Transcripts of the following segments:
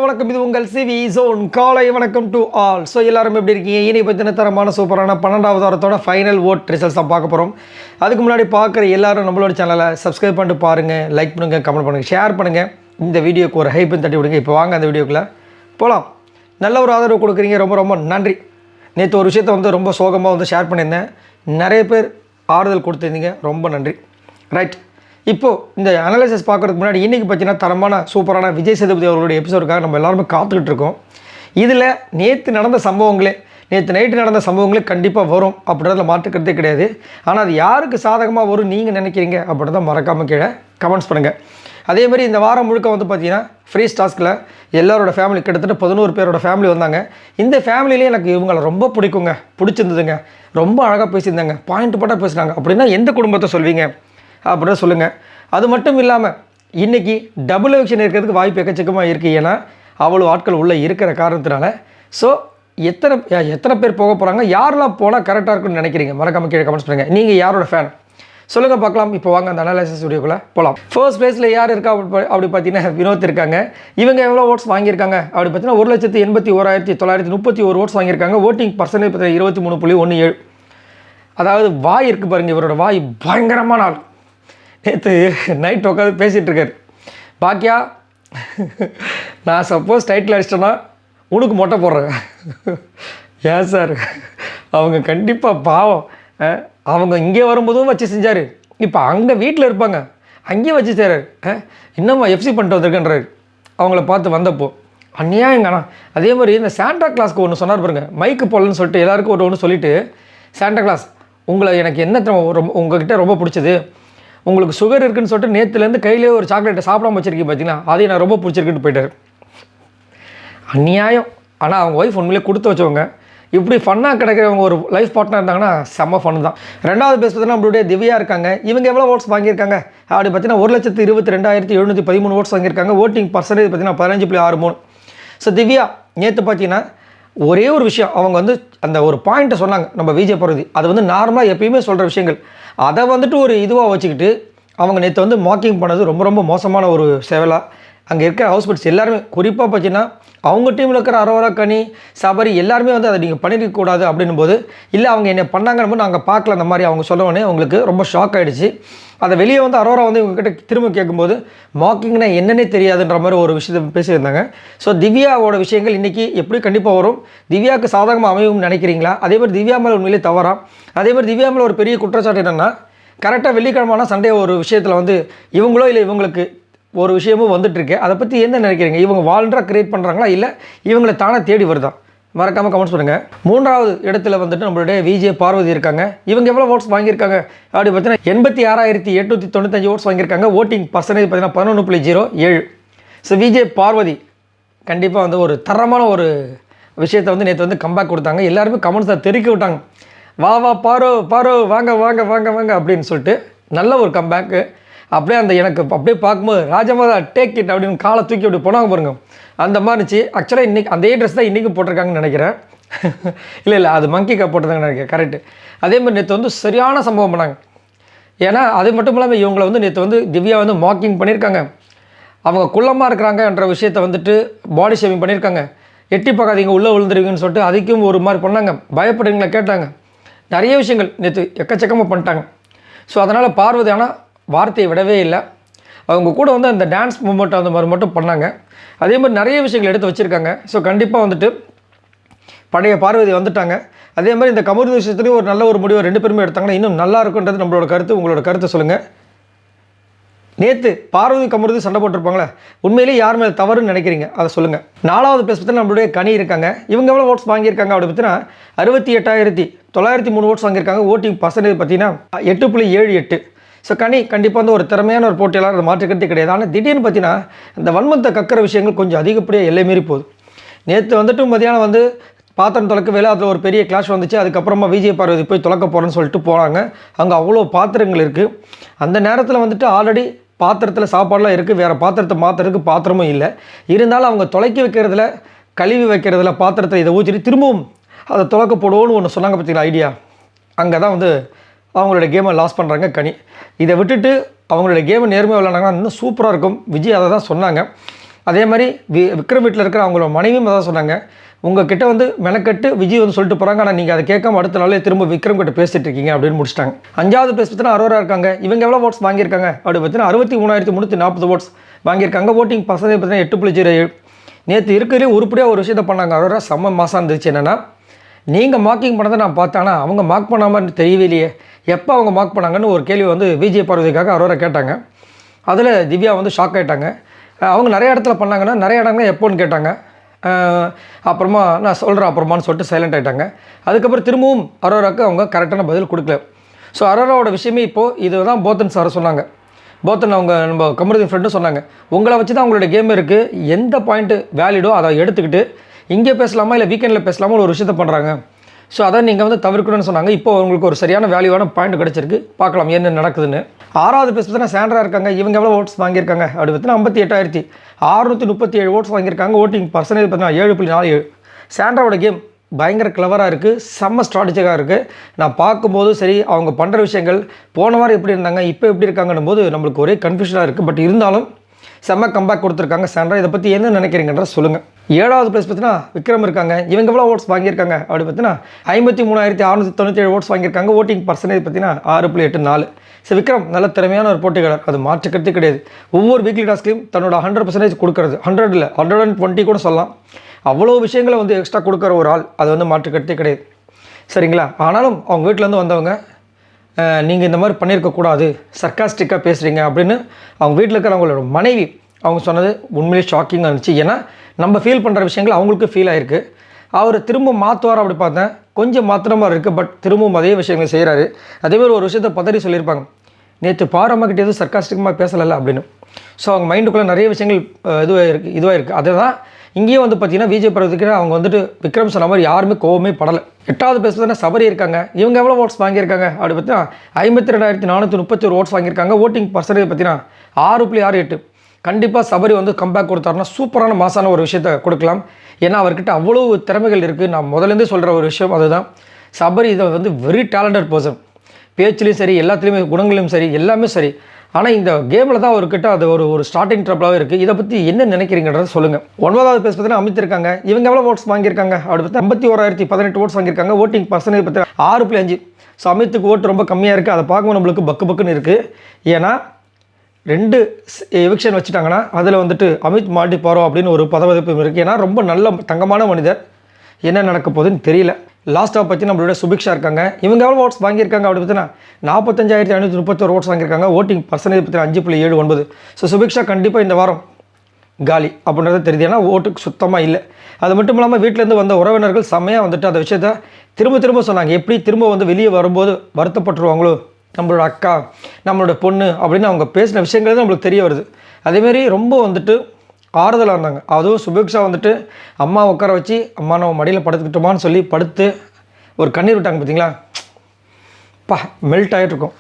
வணக்கம். இது உங்கள் சிவி ஜோன். காலை வணக்கம் டு ஆல். ஸோ எல்லாரும் எப்படி இருக்கீங்க? இனி பற்றின தரமான சூப்பரான 12வது வாரத்தோட ஃபைனல் ஓட் ரிசல்ட்ஸ் தான் பார்க்க போகிறோம். அதுக்கு முன்னாடி பார்க்குற எல்லாரும் நம்மளோட சேனலை சப்ஸ்கிரைப் பண்ணிட்டு பாருங்கள், லைக் பண்ணுங்கள், கமெண்ட் பண்ணுங்கள், ஷேர் பண்ணுங்கள். இந்த வீடியோக்கு ஒரு ஹைப்புன்னு தட்டி விடுங்க. இப்போ வாங்க அந்த வீடியோக்குள்ளே போகலாம். நல்ல ஒரு ஆதரவு கொடுக்குறீங்க, ரொம்ப ரொம்ப நன்றி. நேற்று ஒரு விஷயத்தை வந்து ரொம்ப சோகமாக ஷேர் பண்ணியிருந்தேன். நிறைய பேர் ஆறுதல் கொடுத்துருந்தீங்க, ரொம்ப நன்றி. ரைட், இப்போது இந்த அனாலிசிஸ் பார்க்குறதுக்கு முன்னாடி இன்றைக்கி பார்த்தீங்கன்னா தரமான சூப்பரான விஜய் சேதுபதி அவர்களுடைய எபிசோடுக்காக நம்ம எல்லாருமே காத்துக்கிட்டு இருக்கோம். இதில் நேற்று நடந்த சம்பவங்களே, நேற்று நைட்டு நடந்த சம்பவங்களே கண்டிப்பாக வரும் அப்படின்றத மாற்றுக்கிறதே கிடையாது. ஆனால் அது யாருக்கு சாதகமாக வரும் நீங்கள் நினைக்கிறீங்க அப்படின்றத மறக்காமல் கீழே கமெண்ட்ஸ் பண்ணுங்கள். அதேமாதிரி இந்த வாரம் முழுக்க பார்த்தீங்கன்னா ஃப்ரீ டாஸ்கில் எல்லாரோட ஃபேமிலி கிட்டத்தட்ட 11 பேரோட ஃபேமிலி வந்தாங்க. இந்த ஃபேமிலியிலே எனக்கு இவங்களை ரொம்ப பிடிச்சிருந்ததுங்க. ரொம்ப அழகாக பேசியிருந்தாங்க, பாயிண்ட் போட்டால் பேசுனாங்க. அப்படின்னா எந்த குடும்பத்தை சொல்வீங்க அப்படின்னு சொல்லுங்கள். அது மட்டும் இல்லாமல் இன்றைக்கி டபுள் எவிக்ஷன் இருக்கிறதுக்கு வாய்ப்பு எக்கச்சக்கமாக இருக்குது. ஏன்னா அவ்வளோ ஆட்கள் உள்ளே இருக்கிற காரணத்தினால. ஸோ எத்தனை பேர் போக போகிறாங்க, யாரெல்லாம் போனால் கரெக்டாக இருக்குன்னு நினைக்கிறீங்க மறக்காமல் கீழே கமெண்ட்ஸ் பண்ணுங்கள். நீங்கள் யாரோட ஃபேன் சொல்லுங்கள் பார்க்கலாம். இப்போ வாங்க அந்த அனாலிசிஸ் வீடியோக்குள்ளே போகலாம். ஃபர்ஸ்ட் ப்ளேஸில் யார் இருக்கா அப்படி பார்த்தீங்கன்னா வினோத் இருக்காங்க. இவங்க எவ்வளோ ஓட்ஸ் வாங்கியிருக்காங்க அப்படி பார்த்தீங்கன்னா 1,81,931 ஓட்ஸ் வாங்கியிருக்காங்க. ஓட்டிங் பர்சன்டேஜ் பார்த்தீங்கன்னா 23.17. அதாவது வாய் இருக்குது பாருங்கள், இவரோட வாய் பயங்கரமான ஆள். நேற்று நைட் உட்காந்து பேசிகிட்டு இருக்காரு. பாக்கியா, நான் சப்போஸ் டைட்டில் அடிச்சிட்டேன்னா உனக்கு மொட்டை போடுறேன். ஏன் சார், அவங்க கண்டிப்பாக பாவம். அவங்க இங்கே வரும்போதும் வச்சு செஞ்சார், இப்போ அங்கே வீட்டில் இருப்பாங்க, அங்கேயும் வச்சு செய்கிறார். இன்னும் எஃப்சி பண்ணிட்டு வந்திருக்கேன்றாரு அவங்கள பார்த்து வந்தப்போ. அநியாயங்கண்ணா. அதே மாதிரி இந்த சாண்டா கிளாஸ்க்கு ஒன்று சொன்னார் பாருங்க, மைக்கு போடலன்னு சொல்லிட்டு எல்லாருக்கும் ஒன்று சொல்லிவிட்டு, சாண்டா கிளாஸ் உங்களை எனக்கு என்ன உங்ககிட்ட ரொம்ப பிடிச்சது, உங்களுக்கு சுகர் இருக்குன்னு சொல்லிட்டு நேற்றுலேருந்து கையிலே ஒரு சாக்லேட்டை சாப்பிடாம வச்சுருக்கீங்க பார்த்தீங்கன்னா, அதையும் நான் ரொம்ப பிடிச்சிருக்குன்னு போயிட்டார். அநியாயம். ஆனால் அவங்க ஒய்ஃப் உண்மையிலே கொடுத்து வச்சவங்க. இப்படி ஃபன்னாக கிடைக்கிறவங்க ஒரு லைஃப் பார்ட்னர் இருந்தாங்கன்னா செம்ம ஃபன் தான். ரெண்டாவது பேஸ் பார்த்தீங்கன்னா நம்மளுடைய திவ்யா இருக்காங்க. இவங்க எவ்வளோ ஓட்ஸ் வாங்கியிருக்காங்க அப்படி பார்த்தீங்கன்னா 1,22,713 ஓட்ஸ் வாங்கியிருக்காங்க. ஓட்டிங் பர்சன்டேஜ் பார்த்தீங்கன்னா 15.63. ஸோ திவ்யா நேற்று பார்த்தீங்கன்னா ஒரே ஒரு விஷயம், அவங்க அந்த ஒரு பாயிண்ட்டை சொன்னாங்க, நம்ம விஜய் பார்வதி. அது நார்மலாக எப்பயுமே சொல்கிற விஷயங்கள், அதை ஒரு இதுவாக வச்சுக்கிட்டு அவங்க நேற்று மார்க்கிங் பண்ணது ரொம்ப ரொம்ப மோசமான ஒரு சேவலாக. அங்கே இருக்கிற ஹவுஸ்மேட்ஸ் எல்லாருமே, குறிப்பாக பார்த்தீங்கன்னா அவங்க டீமில் இருக்கிற அரோரா, கனி, சபரி எல்லாருமே அதை நீங்கள் பண்ணியிருக்கக்கூடாது அப்படின்னும் போது, இல்லை அவங்க என்ன பண்ணாங்கன்னு நாங்கள் பார்க்கல அந்த மாதிரி அவங்க சொல்லவுடனே அவங்களுக்கு ரொம்ப ஷாக் ஆகிடுச்சு. அதை வெளியே அரோரா இவங்ககிட்ட திரும்ப கேட்கும்போது மார்க்கிங்னா என்னன்னே தெரியாதுன்ற மாதிரி ஒரு விஷயத்தை பேசியிருந்தாங்க. ஸோ திவ்யாவோட விஷயங்கள் இன்றைக்கி எப்படி கண்டிப்பாக வரும், திவ்யாவுக்கு சாதகமாக அமையும்னு நினைக்கிறீங்களா? அதே மாதிரி திவ்யா மேலே உண்மையிலே தவறா? அதே மாதிரி திவ்யா மேலே ஒரு பெரிய குற்றச்சாட்டு என்னென்னா, கரெக்டாக வெள்ளிக்கிழமான சண்டே ஒரு விஷயத்தில் இவங்களோ இல்லை இவங்களுக்கு ஒரு விஷயமும் வந்துட்டுருக்கு. அதை பற்றி என்ன நினைக்கிறீங்க? இவங்க வால்ண்டராக க்ரியேட் பண்ணுறாங்களா, இல்லை இவங்களை தானே தேடி வருதா? மறக்காமல் கமெண்ட்ஸ் பண்ணுங்கள். மூன்றாவது இடத்துல நம்மளுடைய விஜய் பார்வதி இருக்காங்க. இவங்க எவ்வளோ ஓட்ஸ் வாங்கியிருக்காங்க அப்படி பார்த்தீங்கன்னா 86,895 ஓட்ஸ் வாங்கியிருக்காங்க. ஓட்டிங் பர்சன்டேஜ் பார்த்தீங்கன்னா 11.07. ஸோ விஜய் பார்வதி கண்டிப்பாக ஒரு தரமான ஒரு விஷயத்தை நேற்று கம்பேக் கொடுத்தாங்க. எல்லாருமே கமெண்ட்ஸ் தான் தெருக்கி விட்டாங்க. வா வா பாரோ பாரோ, வாங்க வாங்க வாங்க வாங்க அப்படின்னு சொல்லிட்டு நல்ல ஒரு கம்பேக்கு. அப்படியே எனக்கு அப்படியே பார்க்கும்போது ராஜமாதா டேக் இட் அப்படின்னு காலை தூக்கி அப்படி போனாங்க பாருங்க, அந்த மாதிரி இருந்துச்சு. ஆக்சுவலாக இன்றைக்கி அதே ட்ரெஸ் தான் இன்றைக்கும் போட்டிருக்காங்கன்னு நினைக்கிறேன். இல்லை அது மங்கி கப் போட்டிருந்தாங்கன்னு நினைக்கிறேன். கரெக்டு. அதே மாதிரி நேற்று சரியான சம்பவம் பண்ணாங்க. ஏன்னா அது மட்டும் இல்லாமல் இவங்களை நேற்று திவ்யா மார்க்கிங் பண்ணியிருக்காங்க. அவங்க குள்ளமாக இருக்கிறாங்கன்ற விஷயத்தை பாடி ஷேவிங் பண்ணியிருக்காங்க. எட்டி பார்க்காதீங்க உள்ளே விழுந்துருவீங்கன்னு சொல்லிட்டு அதுக்கும் ஒரு மாதிரி பண்ணாங்க. பயப்படுறீங்களா கேட்டாங்க. நிறைய விஷயங்கள் நேற்று எக்கச்சக்கமாக பண்ணிட்டாங்க. ஸோ அதனால் பார்வதி ஆனால் வார்த்தையை விடவே இல்லை. அவங்க கூட அந்த டான்ஸ் மூமெண்ட் அந்த மாதிரி மட்டும் பண்ணாங்க. அதே மாதிரி நிறைய விஷயங்கள் எடுத்து வச்சுருக்காங்க. ஸோ கண்டிப்பாக பழைய பார்வதி வந்துட்டாங்க. அதே மாதிரி இந்த கமருதி விஷயத்துலேயும் ஒரு நல்ல ஒரு முடிவை 2 பேருமே எடுத்தாங்கன்னா இன்னும் நல்லா இருக்குன்றது நம்மளோட கருத்து. உங்களோட கருத்தை சொல்லுங்கள். நேற்று பார்வதி கமருதி சண்டை போட்டிருப்பாங்களே, உண்மையிலேயே யார் மேலே தவறுன்னு நினைக்கிறீங்க அதை சொல்லுங்கள். 4வது பிளேஸ் பற்றி நம்மளுடைய கனி இருக்காங்க. இவங்க எவ்வளோ ஓட்ஸ் வாங்கியிருக்காங்க அப்படி பார்த்தீங்கன்னா 68,903 ஓட்ஸ் வாங்கியிருக்காங்க. ஓட்டிங் பர்சன்டேஜ் பார்த்தீங்கன்னா 8.78. ஸோ கனி கண்டிப்பாக ஒரு திறமையான ஒரு போட்டியாளர், அதை மாற்றுக்கிறதே கிடையாது. ஆனால் திடீர்னு பார்த்தீங்கன்னா இந்த வன்மத்தை கக்கிற விஷயங்கள் கொஞ்சம் அதிகப்படியாக எல்லை மீறி போகுது. நேற்று மதியானம் பாத்திரம் துளக்க வேலை, அதில் ஒரு பெரிய கிளாஷ் வந்துச்சு. அதுக்கப்புறமா விஜய் பார்வதி போய் துளக்க போகிறேன்னு சொல்லிட்டு போகிறாங்க. அங்கே அவ்வளோ பாத்திரங்கள் இருக்குது. அந்த நேரத்தில் ஆல்ரெடி பாத்திரத்தில் சாப்பாடெலாம் இருக்குது, வேறு பாத்திரத்தை மாற்றுறதுக்கு பாத்திரமும் இல்லை. இருந்தாலும் அவங்க துளைக்கி வைக்கிறதுல, கழுவி வைக்கிறதுல பாத்திரத்தை இதை ஊற்றிட்டு திரும்பவும் அதை துளக்க போடுவோன்னு ஒன்று சொன்னாங்க பார்த்தீங்களா ஐடியா. அங்கே தான் அவங்களோட கேமை லாஸ் பண்ணுறாங்க கனி. இதை விட்டுட்டு அவங்களோட கேமை நேர்மையாக விளையாண்டாங்கன்னா இன்னும் சூப்பராக இருக்கும். விஜய் அதை தான் சொன்னாங்க. அதே மாதிரி விக்ரம் வீட்டில் இருக்கிற அவங்களோட மனைவியும் அதான் சொன்னாங்க, உங்கள் கிட்ட வந்து மெனக்கட்டு விஜய் வந்து சொல்லிட்டு போகிறாங்க, ஆனால் நீங்கள் அதை கேட்காம அடுத்த நாளே திரும்ப விக்ரம் கிட்ட பேசிட்டு இருக்கீங்க அப்படின்னு முடிச்சிட்டாங்க. 5வது பிளேஸ் பார்த்தீங்கன்னா அரோரா இருக்காங்க. இவங்க எவ்வளோ ஓட்ஸ் வாங்கியிருக்காங்க அப்படி பார்த்தீங்கன்னா 63,340 ஓட்ஸ் வாங்கியிருக்காங்க. ஓட்டிங் பர்சன்டேஜ் பார்த்தீங்கன்னா 8.07. நேற்று இருக்கிறதுலேயே உருப்படியாக ஒரு விஷயத்தை பண்ணாங்க அரோரா, செம்ம மாதம் இருந்துச்சு. என்னென்னா, நீங்கள் மார்க்கிங் பண்ணதை நான் பார்த்தானா அவங்க மார்க் பண்ணாமல் தெரியவே இல்லையே, எப்போ அவங்க மார்க் பண்ணாங்கன்னு ஒரு கேள்வி வந்து விஜய் பார்வதிக்காக அரோரா கேட்டாங்க. அதில் திவ்யா வந்து ஷாக் ஆகிட்டாங்க. அவங்க நிறைய இடத்துல பண்ணாங்கன்னா நிறைய இடங்கள் எப்போன்னு கேட்டாங்க. அப்புறமா நான் சொல்கிறேன் அப்புறமான்னு சொல்லிட்டு சைலண்ட் ஆகிட்டாங்க. அதுக்கப்புறம் திரும்பவும் அரோராவுக்கு அவங்க கரெக்டான பதில் கொடுக்கல. ஸோ அரோராவோட விஷயமே இப்போது இது தான் போத்தன் சார் சொன்னாங்க. போத்தன் அவங்க நம்ம கமருதீன் ஃப்ரெண்டும் சொன்னாங்க, உங்களை வச்சு தான் அவங்களோட கேம் இருக்குது, எந்த பாயிண்ட்டு வேலிடோ அதை எடுத்துக்கிட்டு இங்கே பேசலாமா இல்லை வீக்கெண்டில் பேசலாமா ஒரு விஷயத்தை பண்ணுறாங்க. ஸோ அதை நீங்கள் வந்து தவிர்க்கணும்னு சொன்னாங்க. இப்போ உங்களுக்கு ஒரு சரியான வேல்யூவான பாயிண்ட் கிடச்சிருக்கு, பார்க்கலாம் என்ன நடக்குதுன்னு. 6வது பிளேஸ் பார்த்தீங்கன்னா சாண்ட்ரா இருக்காங்க. இவங்க எவ்வளோ ஓட்ஸ் வாங்கியிருக்காங்க அப்படி பார்த்தீங்கன்னா 58,637 ஓட்ஸ் வாங்கியிருக்காங்க. ஓட்டிங் பர்சன்டேஜ் பார்த்தீங்கன்னா 7.47. சாண்ட்ராவோட கேம் பயங்கர கிளவராக இருக்குது, செம்ம ஸ்ட்ராட்டஜிக்காக இருக்குது. நான் பார்க்கும்போது சரி, அவங்க பண்ணுற விஷயங்கள் போன வாரம் எப்படி இருந்தாங்க இப்போ எப்படி இருக்காங்கன்னும் போது நம்மளுக்கு ஒரே கன்ஃபியூஷனாக இருக்குது. பட் இருந்தாலும் செம்ம கம்பேக் கொடுத்துருக்காங்க சாண்ட்ரா. இதை பற்றி என்ன நினைக்கிறீங்கன்ற சொல்லுங்கள். 7வது பிளேஸ் பார்த்தீங்கன்னா விக்ரம் இருக்காங்க. இவங்க எவ்வளோ ஓட்ஸ் வாங்கியிருக்காங்க அப்படி பார்த்தீங்கன்னா 53,697 ஓட்ஸ் வாங்கியிருக்காங்க. ஓட்டிங் பர்சன்டேஜ் பார்த்தீங்கன்னா 6.84. ஸோ விக்ரம் நல்ல திறமையான ஒரு போட்டியாளர், அது மாற்றுக்கிறது கிடையாது. ஒவ்வொரு வீக்லி டாஸ்க்லையும் தன்னோட 100% கொடுக்கறது, 100 இல்லை 120 கூட சொல்லலாம். அவ்வளோ விஷயங்களை வந்து எக்ஸ்ட்ரா கொடுக்குற ஒரு ஆள், அது வந்து மாற்றுக்கிறதே கிடையாது. சரிங்களா? ஆனாலும் அவங்க வீட்டிலேருந்து வந்தவங்க, நீங்கள் இந்த மாதிரி பண்ணியிருக்கக்கூடாது, சர்க்காஸ்டிக்காக பேசுகிறீங்க அப்படின்னு அவங்க வீட்டில் இருக்கிற அவங்களோட மனைவி அவங்க சொன்னது உண்மையிலே ஷாக்கிங்காக இருந்துச்சு. ஏன்னா நம்ம ஃபீல் பண்ணுற விஷயங்கள் அவங்களுக்கு ஃபீல் ஆகிருக்கு. அவர் திரும்ப மாற்றுவார் அப்படி பார்த்தேன், கொஞ்சம் மாற்றுற மாதிரி இருக்குது. பட் திரும்பவும் அதே விஷயங்கள் செய்கிறாரு. அதேமாதிரி ஒரு விஷயத்தை பதறி சொல்லியிருப்பாங்க, நேற்று பாரம்மா கிட்டே எதுவும் சர்க்காஸ்டிக்கமாக பேசலை அப்படின்னு. ஸோ அவங்க மைண்டுக்குள்ளே நிறைய விஷயங்கள் இதுவாக இருக்குது. அதை தான் இங்கேயும் வந்து பார்த்தீங்கன்னா விஜய் பார்வதிக்கு அவங்க வந்துட்டு விக்ரம் சொன்ன மாதிரி யாருமே கோவமே படலை. 8வது பிளேஸ் பார்த்தீங்கன்னா சபரி இருக்காங்க. இவங்க எவ்வளோ ஓட்ஸ் வாங்கியிருக்காங்க அப்படி பார்த்தீங்கன்னா 52,431 ஓட்ஸ் வாங்கியிருக்காங்க. ஓட்டிங் பர்சன்டேஜ் பார்த்தீங்கன்னா 6.68. கண்டிப்பாக சபரி வந்து கம்பேக் கொடுத்தாருன்னா சூப்பரான மாசான ஒரு விஷயத்தை கொடுக்கலாம். ஏன்னா அவர்கிட்ட அவ்வளோ திறமைகள் இருக்குது. நான் முதலேருந்தே சொல்கிற ஒரு விஷயம் அதுதான். சபரி இதை வந்து வெரி டேலண்டட் பர்சன், பேச்சுலேயும் சரி, எல்லாத்துலேயுமே குணங்களையும் சரி, எல்லாமே சரி. ஆனால் இந்த கேமில் தான் அவர்கிட்ட அது ஒரு ஸ்டார்டிங் ட்ரபிளாகவே இருக்குது. இதை பற்றி என்ன நினைக்கிறீங்கன்றத சொல்லுங்கள். 9வது பிளேஸ் பார்த்தீங்கன்னா அமித் இருக்காங்க. இவங்க எவ்வளோ ஓட்ஸ் வாங்கியிருக்காங்க அப்படி பார்த்தா 51,018 ஓட்ஸ் வாங்கியிருக்காங்க. ஓட்டிங் பர்சன்டேஜ் பார்த்தீங்கன்னா 6.5. ஸோ அமித்துக்கு ஓட்டு ரொம்ப கம்மியாக இருக்குது. அதை பார்க்கும்போது நம்மளுக்கு பக்குன்னு இருக்குது. ஏன்னா 2 எவிக்ஷன் வச்சுட்டாங்கன்னா அதில் வந்துட்டு அமித் மாட்டி போகிறோம் அப்படின்னு ஒரு பதவிப்பு இருக்குது. ஏன்னா ரொம்ப நல்ல தங்கமான மனிதர், என்ன நடக்க போகுதுன்னு தெரியல. லாஸ்ட்டாக பற்றி நம்மளோட சுபிக்ஷா இருக்காங்க. இவங்க எவ்வளோ ஓட்ஸ் வாங்கியிருக்காங்க அப்படி பார்த்தீங்கன்னா 45,531 ஓட்ஸ் வாங்கியிருக்காங்க. ஓட்டிங் பர்சன்டேஜ் பார்த்தீங்கன்னா 5.79. ஸோ சுபிக்ஷா கண்டிப்பாக இந்த வாரம் காலி அப்படின்றத தெரியுது. ஏன்னா ஓட்டுக்கு சுத்தமாக இல்லை. அது மட்டும் இல்லாமல் வீட்டிலேருந்து வந்த உறவினர்கள் செம்மையாக வந்துட்டு அந்த விஷயத்த திரும்ப சொன்னாங்க. எப்படி திரும்ப வந்து வெளியே வரும்போது வருத்தப்பட்டுருவாங்களோ நம்மளோட அக்கா, நம்மளோட பொண்ணு அப்படின்னு அவங்க பேசின விஷயங்கள் தான் நம்மளுக்கு தெரிய வருது. அதேமாரி ரொம்ப வந்துட்டு ஆறுதலாக இருந்தாங்க. அதுவும் சுபிக்ஷா வந்துட்டு அம்மா உட்கார வச்சு, அம்மா நம்ம மடியில் படுத்துக்கிட்டோமான்னு சொல்லி படுத்து ஒரு கண்ணீர் விட்டாங்க பார்த்தீங்களா, மெல்ட் ஆகிட்டு இருக்கும்.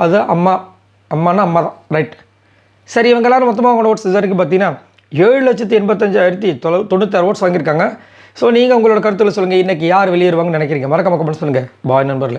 அது அம்மானா அம்மா தான், ரைட். சரி, இவங்க எல்லாரும் மொத்தமாக அவங்களோட ஓட்ஸ் இது வரைக்கும் பார்த்தீங்கன்னா 7,85,96 ஓட்ஸ் வாங்கியிருக்காங்க. ஸோ நீங்கள் உங்களோட கருத்தில் சொல்லுங்கள், இன்றைக்கி யார் வெளியேறுவாங்கன்னு நினைக்கிறீங்க? மறக்காம கமெண்ட் சொல்லுங்கள். பாய் நண்பர்களே.